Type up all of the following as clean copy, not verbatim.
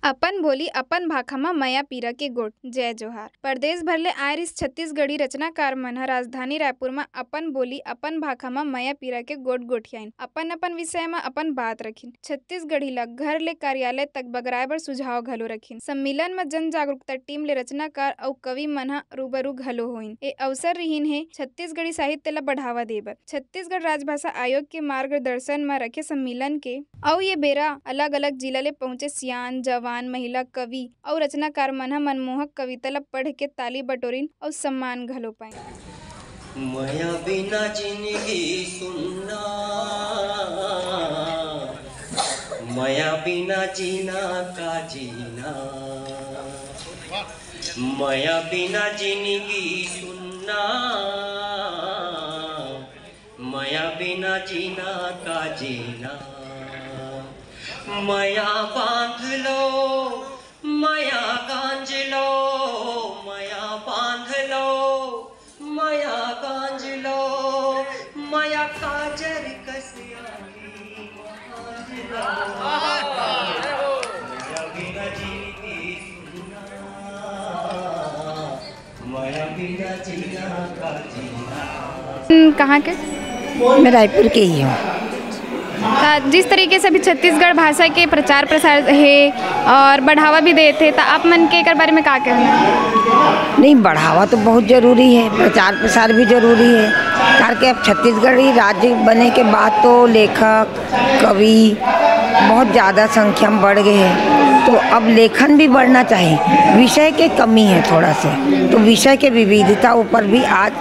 अपन बोली अपन भाखा म मया पीरा के गोठ। जय जोहार। परदेस भर ले आए रिस छत्तीसगढ़ी रचनाकार मन ह राजधानी रायपुर म अपन बोली अपन भाखा म मया पीरा के गोठ गोठियाइन अपन अपन विषय म अपन बात रखिन। छत्तीसगढ़ी ल घर ले कार्यालय तक बगराए बर सुझाव घलो रखिन। सम्मेलन म जन जागरूकता टीम ले रचनाकार अउ कवि मन ह रूबरू घलो होइन। ए अवसर रिहिन हे छत्तीसगढ़ी साहित्य ल बढ़ावा दे बर। छत्तीसगढ़ राजभाषा आयोग के मार्गदर्शन म रखे सम्मेलन के अउ ये बेरा अलग अलग जिला ले पहुंचे सियान जवान महिला कवि अउ रचनाकार मन ह मनमोहक कविता ल पढ़ के ताली बटोरिन अउ सम्मान घलो पाइन। मया बिना जिंदगी सुनना, मया बिना जीना का जीना, मया बिना जिंदगी सुनना, मया बिना जीना का जीना। मया बांध लो, मया गांज लो, मया बांध लो, मया गांज लो, मया काजर कसियाली बांध लो। मया बिना जिंदगी सुनना, मया बिना जीना का जीना। कहाँ के? मैं रायपुर के ही हूँ। जिस तरीके से अभी छत्तीसगढ़ भाषा के प्रचार प्रसार है और बढ़ावा भी देते तो आप मन के एक बारे में क्या कहना? नहीं, बढ़ावा तो बहुत ज़रूरी है, प्रचार प्रसार भी ज़रूरी है। करके अब छत्तीसगढ़ी राज्य बने के बाद तो लेखक कवि बहुत ज़्यादा संख्या में बढ़ गए हैं, तो अब लेखन भी बढ़ना चाहिए। विषय के कमी है थोड़ा से, तो विषय के विविधता ऊपर भी आज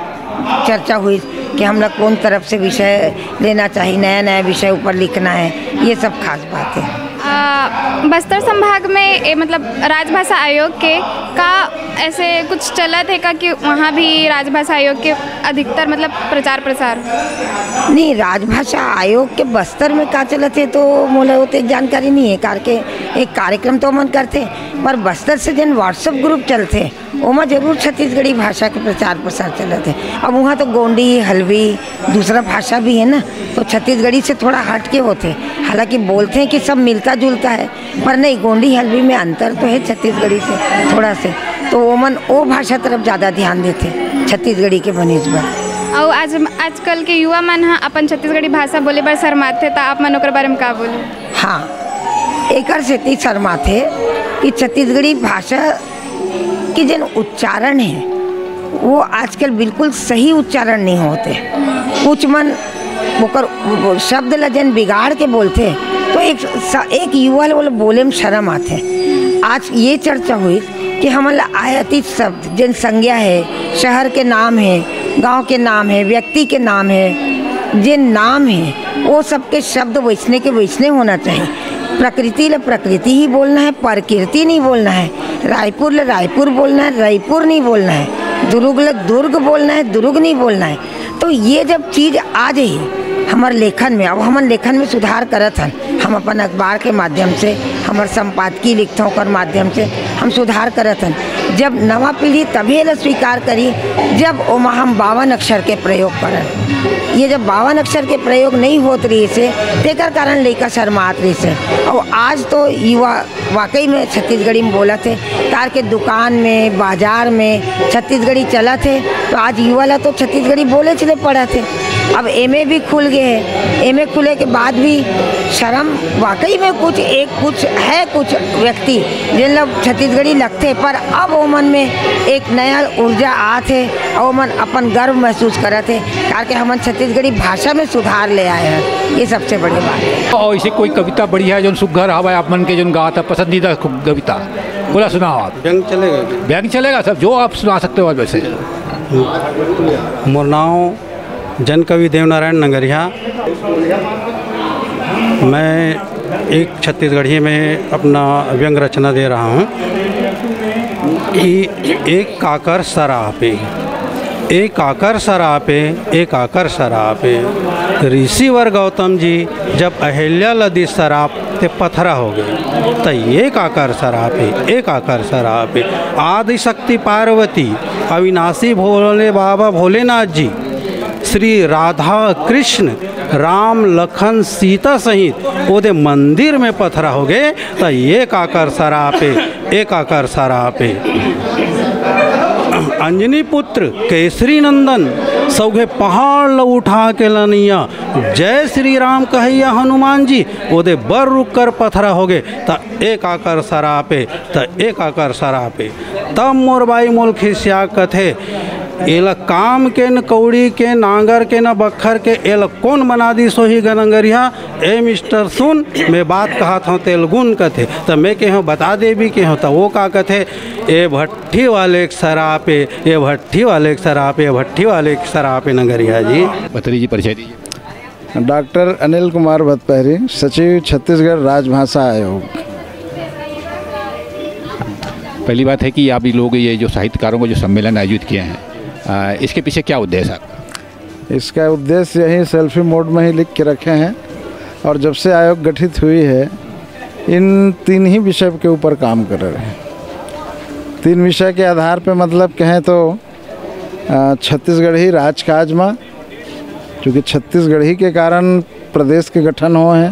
चर्चा हुई कि हम लोग कौन तरफ से विषय लेना चाहिए, नया नया विषय ऊपर लिखना है, ये सब खास बात है। बस्तर संभाग में मतलब राजभाषा आयोग के का ऐसे कुछ चलत है का कि वहाँ भी राजभाषा आयोग के अधिकतर मतलब प्रचार प्रसार? नहीं, राजभाषा आयोग के बस्तर में का चलत है तो मोला उतनी जानकारी नहीं है। करके एक कार्यक्रम तो मन करते, पर बस्तर से जन व्हाट्सएप ग्रुप चलते ओमा जरूर छत्तीसगढ़ी भाषा के प्रचार प्रसार चलत है। अब वहाँ तो गोंडी हल्बी दूसरा भाषा भी है ना, तो छत्तीसगढ़ी से थोड़ा हट के होते। हालांकि बोलते हैं कि सब मिलता जुलता है, पर नहीं, गोंडी हल्बी में अंतर तो है छत्तीसगढ़ी से थोड़ा से, तो ओमन वो भाषा तरफ ज़्यादा ध्यान देते छत्तीसगढ़ी के बनिस्बत। और आजकल के युवा मन ह अपन छत्तीसगढ़ी भाषा बोले बर शर्माते, तो आप मन ओकर बारे में का बोले? हाँ, एकर से शर्माते कि छत्तीसगढ़ी भाषा की जन उच्चारण है वो आजकल बिल्कुल सही उच्चारण नहीं होते। कुछ मन ओकर शब्द ल जन बिगाड़ के बोलते, तो एक युवा लोग बोले में शर्म आते। आज ये चर्चा हुई कि हमारा आयातित शब्द जन संज्ञा है, शहर के नाम है, गांव के नाम है, व्यक्ति के नाम है, जिन नाम है वो सबके शब्द वैसने के वैसने होना चाहिए। प्रकृति ल प्रकृति ही बोलना है, प्रकृति नहीं बोलना है। रायपुर ल रायपुर बोलना है, रायपुर नहीं बोलना है। दुर्ग ल दुर्ग बोलना है, दुर्ग नहीं बोलना है। तो ये जब चीज़ आ जाए हमारे लेखन में, अब हमारे लेखन में सुधार करत हन, हम अपन अखबार के माध्यम से, हमारे संपादकीय लिखतों कर माध्यम से हम सुधार करत हन। जब नवा पीढ़ी तभी ल स्वीकार करी जब ओमा हम 52 अक्षर के प्रयोग करन। ये जब 52 अक्षर के प्रयोग नहीं होत रही से, तेकर कारण लइका शर्मात रही से। और आज तो युवा वाकई में छत्तीसगढ़ी में बोलत है, कार के दुकान में बाजार में छत्तीसगढ़ी चलत है, तो आज युवा ला तो छत्तीसगढ़ी बोले चले पड़त है। अब एमए भी खुल गए हैं, एमए खुले के बाद भी शर्म वाकई में कुछ है कुछ व्यक्ति जिन लोग छत्तीसगढ़ी लगते, पर अब वो मन में एक नया ऊर्जा आते और वो मन अपन गर्व महसूस करते कार के हमन छत्तीसगढ़ी भाषा में सुधार ले आए हैं। ये सबसे बड़ी बात है। और ऐसे कोई कविता बढ़िया है जो सुघर हवा आप मन के जो गाता है पसंदीदा कविता बोला सुनाओ आप। व्यंग चलेगा? व्यंग चलेगा सब, जो आप सुना सकते हो। वैसे मोर नाम जन कवि देवनारायण नंगरिया। मैं एक छत्तीसगढ़ी में अपना व्यंग रचना दे रहा हूँ। एक काकर सरापे, एक आकर सरापे, एक आकर सरापे। ऋषिवर गौतम जी जब अहिल्या लदी सराप ते पथरा हो गए, तो एक आकर सरापे, एक आकर सरापे। आदि शक्ति पार्वती, अविनाशी भोले बाबा भोलेनाथ जी, श्री राधा कृष्ण राम लखन सीता सहित ओदे मंदिर में पथरा हो गए तो एक आकर सरापे एक आकर सरापे। अंजनी पुत्र केसरी नंदन सौघे पहाड़ ल उठा के लनिया जय श्री राम कहैया हनुमान जी ओदे बर रुक कर पथरा हो गए त एक आकर सरापे त एक आकर सरापे। तब मोर बाई मोल खिसिया कथे एला काम के न कौड़ी के नांगर के न बखर के एला कौन बना दी सोही गनंगरिया। ए मिस्टर सुन मैं बात कहा था तेलुगुन कथे तो मैं के हूँ बता दे भी के हूँ तो वो का कथे ए भट्ठी वाले सरापे ए भट्ठी वाले सरापे ए भट्ठी वाले सरापे नगरिया जी। बताइए जी, परिचय दीजिए। डॉक्टर अनिल कुमार भतपहरी, सचिव छत्तीसगढ़ राजभाषा आयोग। पहली बात है कि आप लोग ये जो साहित्यकारों को जो सम्मेलन आयोजित किए हैं, इसके पीछे क्या उद्देश्य है? इसका उद्देश्य यही सेल्फी मोड में ही लिख के रखे हैं और जब से आयोग गठित हुई है इन 3 ही विषय के ऊपर काम कर रहे हैं। 3 विषय के आधार पे मतलब कहें तो छत्तीसगढ़ी राजकाज में, क्योंकि छत्तीसगढ़ी के कारण प्रदेश के गठन हुए हैं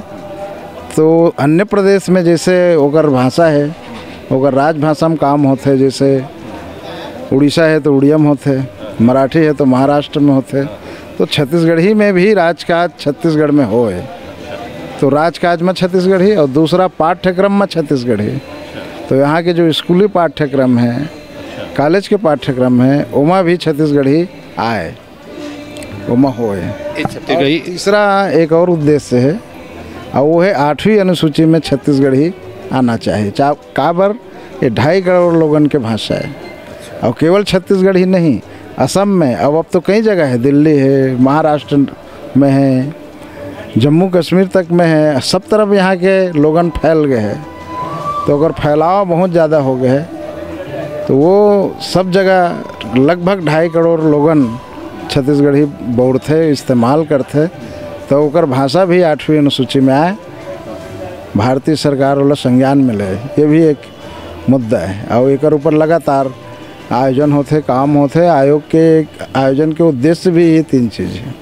तो अन्य प्रदेश में जैसे ओकर भाषा है ओकर राजभाषा में काम होते, जैसे उड़ीसा है तो उड़िया में होते, मराठी है तो महाराष्ट्र में होते, तो छत्तीसगढ़ी में भी राजकाज छत्तीसगढ़ में होए तो राजकाज में छत्तीसगढ़ी और दूसरा पाठ्यक्रम में छत्तीसगढ़ी। तो यहाँ के जो स्कूली पाठ्यक्रम है, कॉलेज के पाठ्यक्रम है, उमा भी छत्तीसगढ़ी आए, उमा होए। तीसरा एक और उद्देश्य है और वो है 8वीं अनुसूची में छत्तीसगढ़ी आना चाहिए। काबर ये 2.5 करोड़ लोगन के भाषा है और केवल छत्तीसगढ़ ही नहीं, असम में अब तो कई जगह है, दिल्ली है, महाराष्ट्र में है, जम्मू कश्मीर तक में है, सब तरफ यहाँ के लोगन फैल गए हैं तो अगर फैलाव बहुत ज़्यादा हो गए है तो वो सब जगह लगभग 2.5 करोड़ लोगन छत्तीसगढ़ी बोलते इस्तेमाल करते तो ओकर भाषा भी 8वीं अनुसूची में आए, भारतीय सरकार वाला संज्ञान मिले। ये भी एक मुद्दा है और एक ऊपर लगातार आयोजन होते, काम होते। आयोग के आयोजन के उद्देश्य भी ये 3 चीज़ है।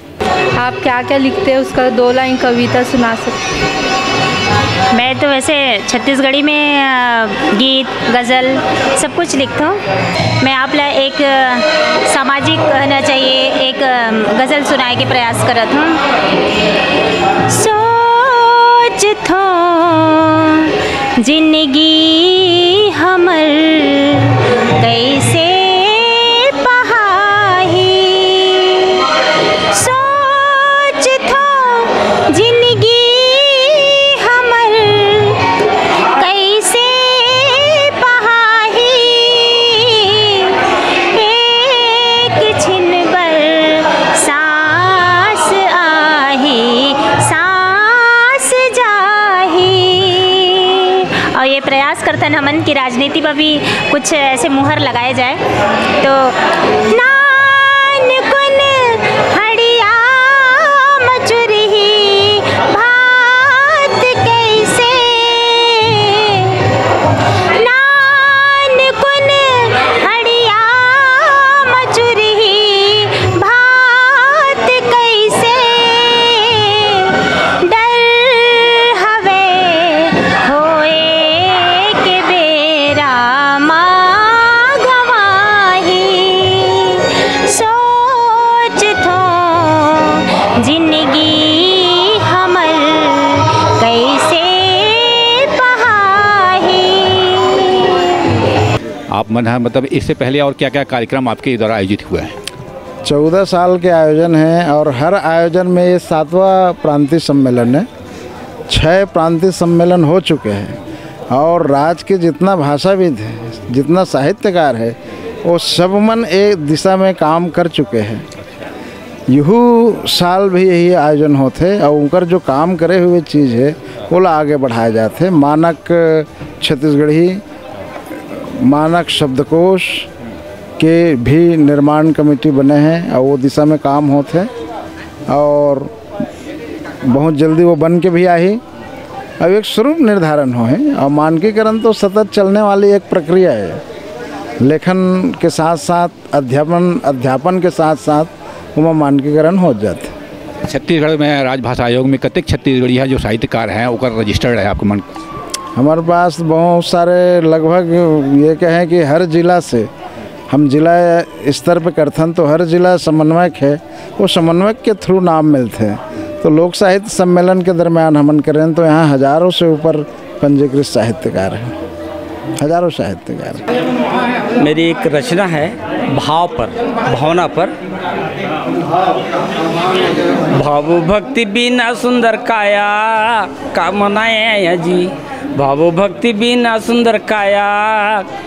आप क्या क्या लिखते हैं उसका 2 लाइन कविता सुना सकते? मैं तो वैसे छत्तीसगढ़ी में गीत गज़ल सब कुछ लिखता हूँ। मैं आप ला एक सामाजिक कहना चाहिए एक गज़ल सुनाए के प्रयास करत हूँ। सोच थो जिंदगी हमर कैसे पहाही, सोच थो जिंदगी हमर कैसे पहाही, एक छिन बर सांस आही सांस जाही। और ये प्रयास करते हैं हमन की राजनीति पर भी कुछ ऐसे मुहर लगाए जाए। तो नान कुन हड़िया मचुरही भात कैसे, नान कुन हड़िया मचुरही भात कैसे, डर हवे होए के बेरा माँ गवाही, सोच थो जिंदगी हमर कैसे पहाही। आप मन है मतलब इससे पहले और क्या क्या कार्यक्रम आपके द्वारा आयोजित हुए हैं? 14 साल के आयोजन हैं और हर आयोजन में ये 7वां प्रांतीय सम्मेलन है। 6 प्रांतीय सम्मेलन हो चुके हैं और राज्य के जितना भाषाविद है, जितना साहित्यकार है, वो सब मन एक दिशा में काम कर चुके हैं। यहू साल भी यही आयोजन होते और उनकर जो काम करे हुए चीज़ है वो आगे बढ़ाए जाते। मानक छत्तीसगढ़ी, मानक शब्दकोश के भी निर्माण कमेटी बने हैं और वो दिशा में काम होते और बहुत जल्दी वो बन के भी आई। अब एक स्वरूप निर्धारण हो है और मानकीकरण तो सतत चलने वाली एक प्रक्रिया है। लेखन के साथ साथ अध्यापन के साथ साथ वो मानकीकरण हो जाते। छत्तीसगढ़ में राजभाषा आयोग में कतेक छत्तीसगढ़ी है जो साहित्यकार हैं ओकर रजिस्टर्ड है आपको मन? हमारे पास बहुत सारे, लगभग ये कहें कि हर जिला से, हम जिला स्तर पे करथन तो हर जिला समन्वयक है, वो समन्वयक के थ्रू नाम मिलते हैं। तो लोक साहित्य सम्मेलन के दरमियान हमन करें तो यहाँ हज़ारों से ऊपर पंजीकृत साहित्यकार हैं, हज़ारों साहित्यकार। मेरी एक रचना है भाव पर, भावना पर। भाव भक्ति बिना सुंदर काया का मनाया जी, भाव भक्ति बिना सुंदर काया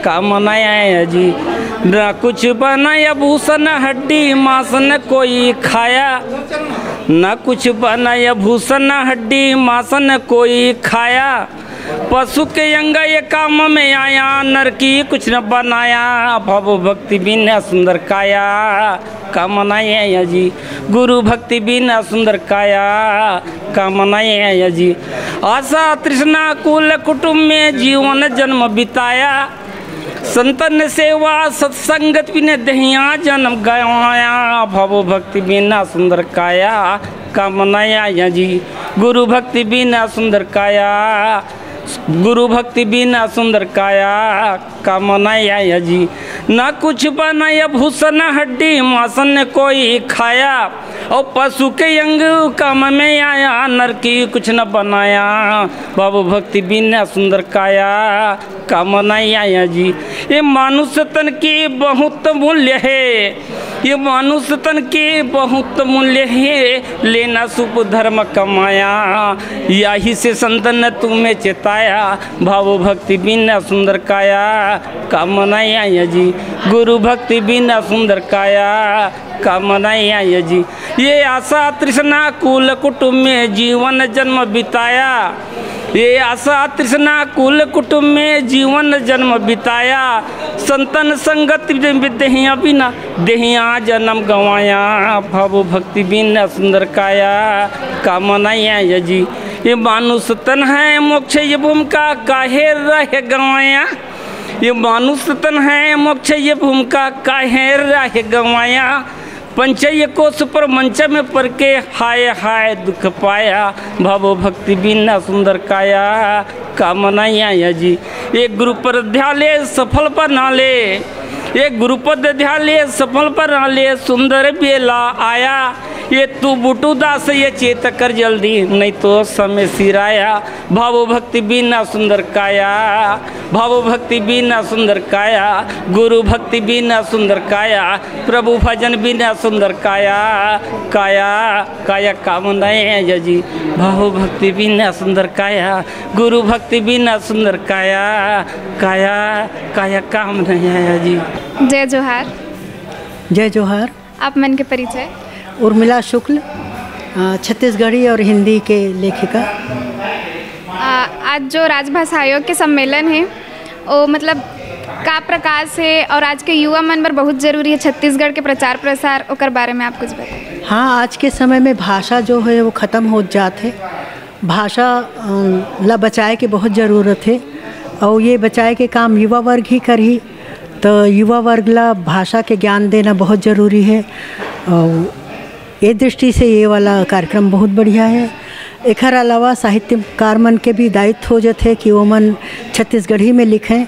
का मनाया जी। न कुछ बनाया भूषण हड्डी मांस न कोई खाया, न कुछ बनाया भूषण हड्डी मांस न कोई खाया। पशु के अंग ये काम में आया, नर की कुछ न बनाया। भव भक्ति बिना सुंदर काया का मनाया जी, गुरु भक्ति बिना सुंदर काया का मनाया जी। आशा तृष्णा कुल कुटुंब में जीवन जन्म बिताया, संतन सेवा सत्संगत बिना दहिया जन्म गवाया। भव भक्ति बिना सुंदर काया का मनाया जी, गुरु भक्ति बिना सुंदर काया, गुरु भक्ति बिना सुंदर काया का मनाया जी। न कुछ बनाया भूषण हड्डी मांसन कोई खाया, और पशु के अंग काम में आया, नर की कुछ न बनाया। भव भक्ति बिना सुंदर काया का मनाया जी। ये मानुष्य तन की बहुत मूल्य है, ये मानुष्य तन की बहुत मूल्य है, लेना सुप धर्म कमाया। यही से संतन ने तुम्हें चेताया, भाव भक्ति बिना सुंदर काया का मनाया जी, गुरु भक्ति बिना सुंदर काया का मनाया जी। ये आशा तृष्णा कुल कुटुंब में जीवन जन्म बिताया, ये आशा तृष्णा कुल कुटुंब में जीवन जन्म बिताया। संतन संगत दहिया बिना दहिया जन्म गवाया। भव भक्ति बिना सुंदर काया का मनाया जी। ये मानुष तन है मोक्ष ये भूमिका काहे रह गवाया, ये मानुष तन है मोक्ष ये भूमिका काहे रह गवाया। पंचय कोश पर मंच में पर के हाय हाय दुख पाया। भव भक्ति बिना सुंदर काया का मनाया जी। एक गुरु पर ध्याले सफल बना ले, एक गुरुपद ध्याले सफल बना ले, सुंदर बेला आया। ये तू बुटू दास ये चेत कर जल्दी, नहीं तो समय सिराया। भाव भक्ति बिना सुंदर काया, भाव भक्ति बिना सुंदर काया, गुरु भक्ति बिना सुंदर काया, प्रभु भजन बिना सुंदर काया। काया काया कामनाएं जी, भाव भक्ति बिना सुंदर काया, गुरु भक्ति बिना सुंदर काया। काया काया कामनाएं जी। जय जोहार। जय जोहार। आप मन के परिचय? उर्मिला शुक्ल, छत्तीसगढ़ी और हिंदी के लेखिका। आज जो राजभाषा आयोग के सम्मेलन है वो मतलब का प्रकार से और आज के युवा मन पर बहुत जरूरी है छत्तीसगढ़ के प्रचार प्रसार, ओकर बारे में आप कुछ बताएं। हाँ, आज के समय में भाषा जो है वो ख़त्म हो जात है। भाषा ला बचाए के बहुत ज़रूरत है और ये बचाए के काम युवा वर्ग ही करही, तो युवा वर्ग ला भाषा के ज्ञान देना बहुत ज़रूरी है। और ये दृष्टि से ये वाला कार्यक्रम बहुत बढ़िया है। एक अलावा साहित्यकार मन के भी दायित्व हो जाते है कि वो मन छत्तीसगढ़ी में लिखें,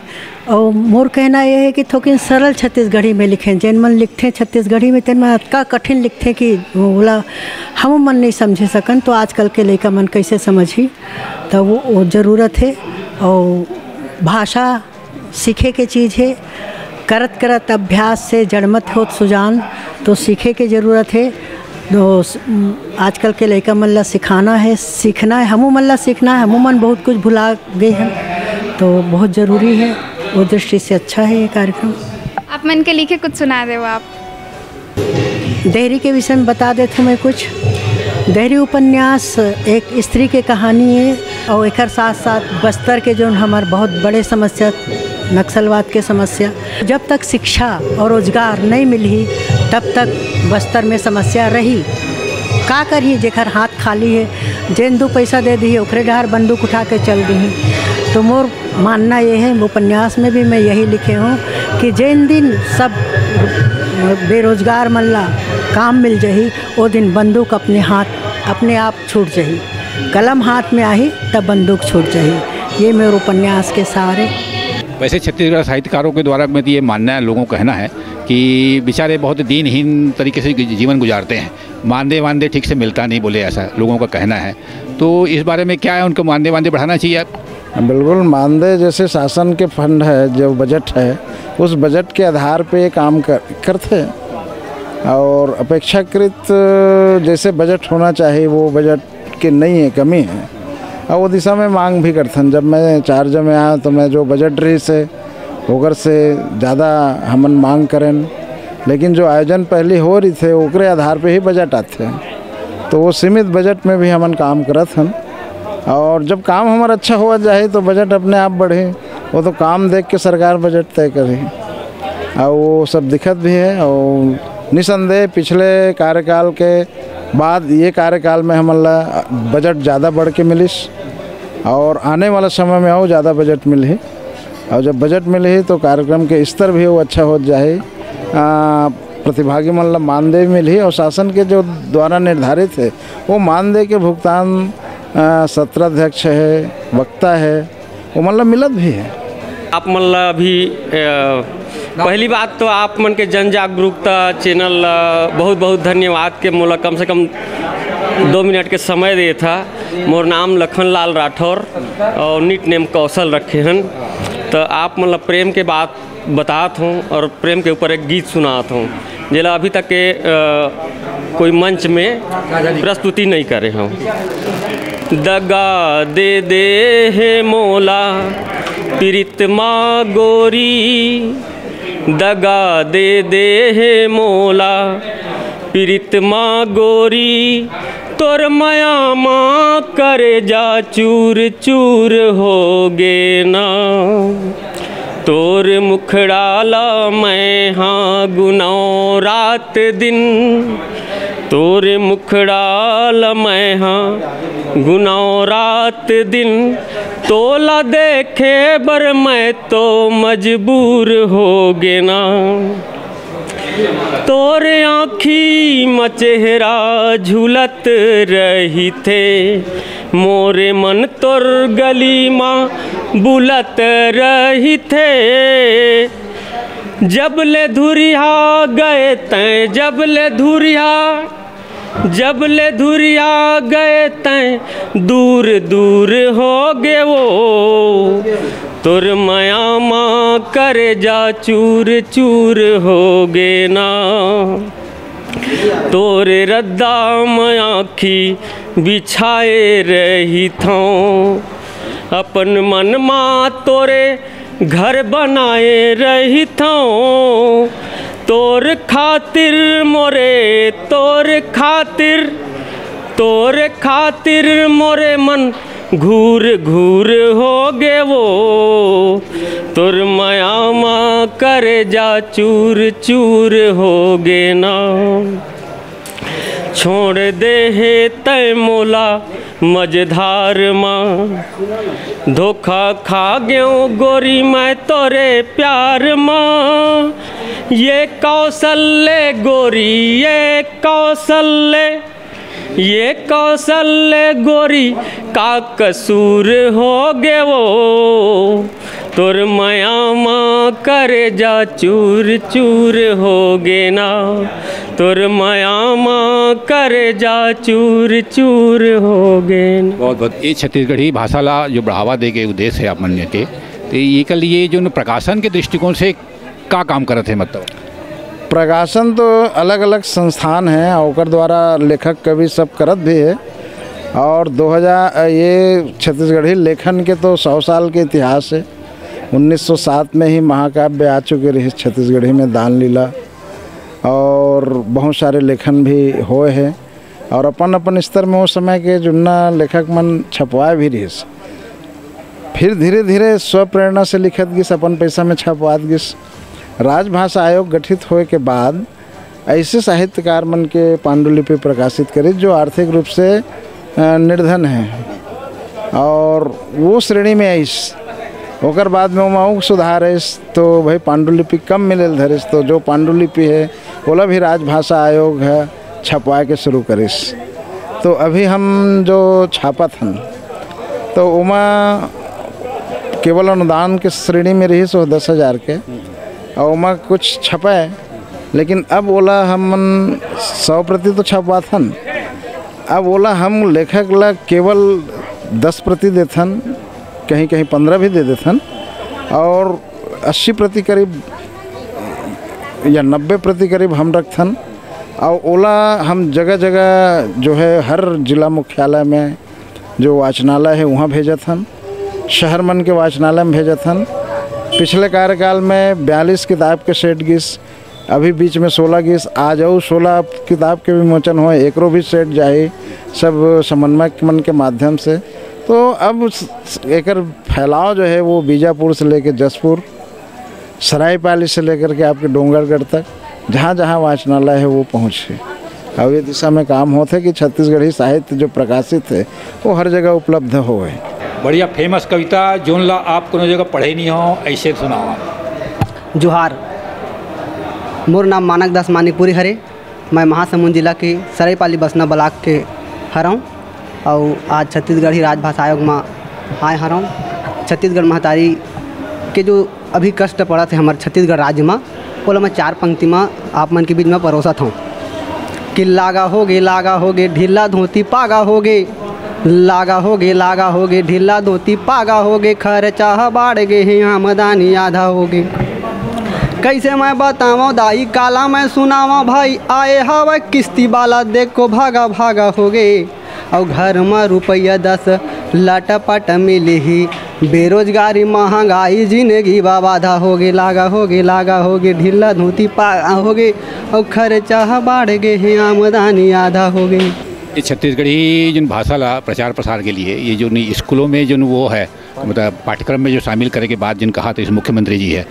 और मोर कहना यह है कि थोड़ी सरल छत्तीसगढ़ी में लिखें। जैन मन लिखते हैं छत्तीसगढ़ी में तेन मन इतना कठिन लिखते कि बोला हम मन नहीं समझे सकन, तो आजकल के लड़का मन कैसे समझी, तो वो ज़रूरत है। और भाषा सीखे के चीज़ है, करत करत अभ्यास से जड़मत होत सुजान, तो सीखे के ज़रूरत है। तो आजकल के लड़का मन ला सिखाना है, सीखना है, हमू मन ला सीखना है। हमू मन बहुत कुछ भुला गए हैं, तो बहुत ज़रूरी है। वो दृष्टि से अच्छा है ये कार्यक्रम। आप मन के लिखे कुछ सुना दे। आप देहरी के विषय में बता देते मैं कुछ। देहरी उपन्यास एक स्त्री के कहानी है, और एक साथ साथ बस्तर के जो हमारे बहुत बड़े समस्या नक्सलवाद के समस्या, जब तक शिक्षा और रोजगार नहीं मिली तब तक बस्तर में समस्या रही। का करी जेकर हाथ खाली है, जेन दो पैसा दे दी ओकरे डहार बंदूक उठा के चल दी। तो मोर मानना ये है, उपन्यास में भी मैं यही लिखे हूँ कि जिन दिन सब बेरोजगार मल्ला काम मिल जाही, वो दिन बंदूक अपने आप छूट जाही। कलम हाथ में आई तब बंदूक छूट जाही। ये मेरे उपन्यास के सारे। वैसे छत्तीसगढ़ साहित्यकारों के द्वारा में ये मानना है, लोगों का कहना है कि बेचारे बहुत दीनहीन तरीके से जीवन गुजारते हैं, मानदेय वानदेय ठीक से मिलता नहीं, बोले ऐसा लोगों का कहना है। तो इस बारे में क्या है, उनको मानदेय वानदेय बढ़ाना चाहिए आप? बिल्कुल, मानदेय जैसे शासन के फंड है, जो बजट है, उस बजट के आधार पे काम करते हैं और अपेक्षाकृत जैसे बजट होना चाहिए वो बजट की नहीं है, कमी है और वो दिशा में मांग भी करते हैं। जब मैं चार्ज में आया तो मैं जो बजट रही से होकर से ज़्यादा हमन मांग करें, लेकिन जो आयोजन पहले हो रही थे ओकरे आधार पे ही बजट आते हैं, तो वो सीमित बजट में भी हमन काम करत हैं। और जब काम हमारा अच्छा हुआ जाए तो बजट अपने आप बढ़े, वो तो काम देख के सरकार बजट तय करे और वो सब दिक्कत भी है। और निसंदेह पिछले कार्यकाल के बाद ये कार्यकाल में हमला बजट ज़्यादा बढ़ के मिलिस और आने वाला समय में और ज़्यादा बजट मिले, और जब बजट मिले तो कार्यक्रम के स्तर भी वो अच्छा हो जाए, प्रतिभागी मतलब मानदेय मिली और शासन के जो द्वारा निर्धारित है वो मानदेय के भुगतान सत्र अध्यक्ष है, वक्ता है, वो मतलब मिलत भी है। आप मतलब अभी पहली बात तो आप मन के जन जागरूकता चैनल बहुत बहुत धन्यवाद के मोला कम से कम 2 मिनट के समय दे था। मोर नाम लखनलाल राठौर और निक नेम कौशल रखे हैं। तो आप मतलब प्रेम के बात बतात हूँ और प्रेम के ऊपर एक गीत सुनात हूँ जिला अभी तक के कोई मंच में प्रस्तुति नहीं करे हूँ। दगा दे दे है मोला प्रीतमा गोरी, दगा दे दे है मोला प्रीतमा गोरी, तोर माया माँ करे जा चूर चूर हो गे ना, तोर मुखड़ाला मैं हाँ गुनाओ रात दिन, तोर मुखड़ाल मैं हाँ गुनाओ रात दिन, तोला देखे बर मैं तो मजबूर हो गे ना, तोर आँखी में चेहरा झूलत रही थे, मोरे मन तोर गली माँ बुलत रही थे, जब ले धुरिया गए तैं, जब ले धुरिया गए तैं, दूर दूर हो गे वो, तोर माया माँ करे जा चूर चूर हो गे ना, तोरे रद्दा में आँखी बिछाए रही थों, अपन मन माँ तोरे घर बनाए रही थों, तोर खातिर मोरे तोर खातिर मोरे मन घूर घूर हो गे वो, तोर माया माँ करे जा चूर चूर हो गे ना, छोड़ दे है तय मोला मझधार माँ, धोखा खा गयो गोरी मैं तोरे प्यार माँ, ये कौशल्य गोरी ये कौशल्य गोरी का कसूर हो गे वो, तोर माया माँ करे जा चूर चूर हो गे ना, तोर माया माँ करे जा चूर चूर हो गे ना। बहुत बहुत ये छत्तीसगढ़ी भाषा ला जो बढ़ावा दे के उद्देश्य है आप मन के, तो ये कल ये जो प्रकाशन के दृष्टिकोण से का काम करते हैं? मतलब प्रकाशन तो अलग अलग संस्थान हैं और द्वारा लेखक कवि सब करत भी है, और 2000 ये छत्तीसगढ़ी लेखन के तो 100 साल के इतिहास है। 1907 में ही महाकाव्य आ चुके रहे छत्तीसगढ़ी में, दान लीला और बहुत सारे लेखन भी हुए हैं, और अपन अपन स्तर में उस समय के जुन्ना लेखक मन छपवाए भी रही। फिर धीरे धीरे स्वप्रेरणा से लिखत गिस, अपन पैसा में छपवात गिस। राजभाषा आयोग गठित होए के बाद ऐसे साहित्यकार मन के पांडुलिपि प्रकाशित करे जो आर्थिक रूप से निर्धन हैं, और वो श्रेणी में आइस ओकर बाद में वहाँ सुधार है तो भाई पांडुलिपि कम मिले धरिस, तो जो पांडुलिपि है ओला भी राजभाषा आयोग है छपवा के शुरू करिस। तो अभी हम जो छापत हन तो उमा केवल अनुदान के श्रेणी में रही सो 10,000 के, और उमा कुछ छपाए, लेकिन अब ओला हम 100% तो छपवात हन। अब ओला हम लेखक ला केवल 10% देथन, कहीं कहीं 15 भी दे देथन, और 80% करीब या 90% करीब हम रखथन। और ओला हम जगह जगह जो है हर जिला मुख्यालय में जो वाचनालय है वहाँ भेजत हन, शहर मन के वाचनालय में भेजत हन। पिछले कार्यकाल में 42 किताब के सेट गिस, अभी बीच में 16 गिस, आ जाओ 16 किताब के विमोचन हो, एकरो भी सेट जाए सब समन्वयक मन के माध्यम से। तो अब एकर फैलाव जो है वो बीजापुर से लेकर जसपुर, सरायपाली से लेकर के आपके डोंगरगढ़ तक जहाँ जहाँ वाचनालय है वो पहुँचे। अब ये दिशा में काम होता है कि छत्तीसगढ़ी साहित्य जो प्रकाशित है वो हर जगह उपलब्ध हो गए। बढ़िया फेमस कविता जोन ला आप कोनो जगह पढ़े नहीं हो ऐसे सुनाओ। जोहार, मोर नाम मानक दास मानिकपुरी हरे। मैं महासमुंद जिला के सरायपाली बसना ब्लॉक के हराऊँ और आज छत्तीसगढ़ी राजभाषा आयोग में आए हराऊँ। छत्तीसगढ़ महतारी के जो अभी कष्ट पड़ा थे हमारे छत्तीसगढ़ राज्य में, बोला मैं 4 पंक्ति में आप मन के बीच में परोसा था कि लागा होगे ढीला धोती पागा होगे, लागा होगे ढीला धोती पागा होगे, खर्चा बाढ़ गे हैं आमदनी आधा होगे। कैसे मैं बताऊँ दाई काला मैं सुनावा भाई, आए हवा किस्ती वाला देखो भागा भागा होगे, और घर में रुपया 10 लटपट मिले ही, बेरोजगारी महंगाई जिंदगी बाधा होगे, लागा होगे ढीला धोती पागा होगे, और खर्चा बाढ़ गए हैं आमदनी आधा होगे। ये छत्तीसगढ़ी जो भाषा ला प्रचार प्रसार के लिए ये जो स्कूलों में जो वो है मतलब पाठ्यक्रम में जो शामिल करे के बाद जिन कहा तो इस मुख्यमंत्री जी है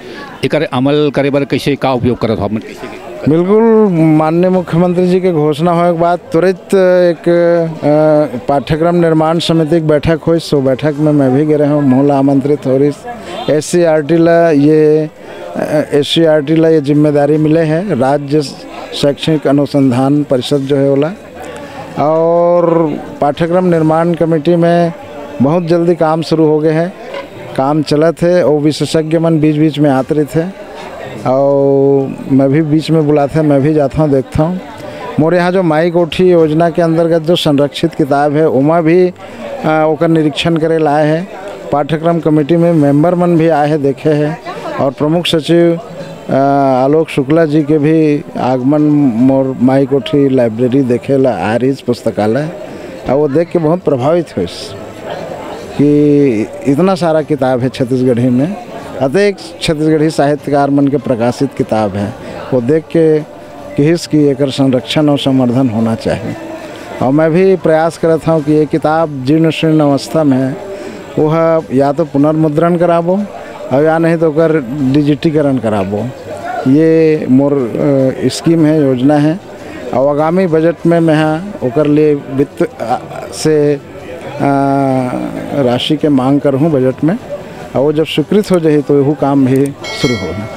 एक अमल करे बर कैसे का उपयोग करत हो? बिल्कुल, माननीय मुख्यमंत्री जी के घोषणा होने के बाद तुरंत एक पाठ्यक्रम निर्माण समिति की बैठक हुई। सो बैठक में मैं भी गए हूँ, मोहला आमंत्रित हो रही। SCRT ला ये जिम्मेदारी मिले है, राज्य शैक्षणिक अनुसंधान परिषद जो है ओला, और पाठ्यक्रम निर्माण कमेटी में बहुत जल्दी काम शुरू हो गए हैं। काम चला थे और विशेषज्ञ मन बीच बीच में आते रहे थे, और मैं भी बीच में बुलाते हैं, मैं भी जाता हूँ देखता हूँ। मोरे यहाँ जो माई कोठी योजना के अंतर्गत जो संरक्षित किताब है उमा भी ओकर निरीक्षण करे लाए हैं। पाठ्यक्रम कमेटी में मेंबर मन भी आए हैं, देखे हैं, और प्रमुख सचिव आलोक शुक्ला जी के भी आगमन मोर माई कोठी लाइब्रेरी देखे ला आ रही पुस्तकालय, और वो देख के बहुत प्रभावित हुई कि इतना सारा किताब है छत्तीसगढ़ी में, अनेक छत्तीसगढ़ी साहित्यकार मन के प्रकाशित किताब है। वो देख के किस की एक संरक्षण और संवर्धन होना चाहिए। और मैं भी प्रयास करता हूँ कि ये किताब जीर्ण शीर्ण अवस्था में है वह या तो पुनर्मुद्रण कराबो और या नहीं तो कर डिजिटीकरण कराबो। ये मोर स्कीम है, योजना है, और आगामी बजट में मैं ओकर लिए वित्त से राशि के मांग कर हूँ बजट में, और वो जब स्वीकृत हो जाए तो यह काम भी शुरू होगा।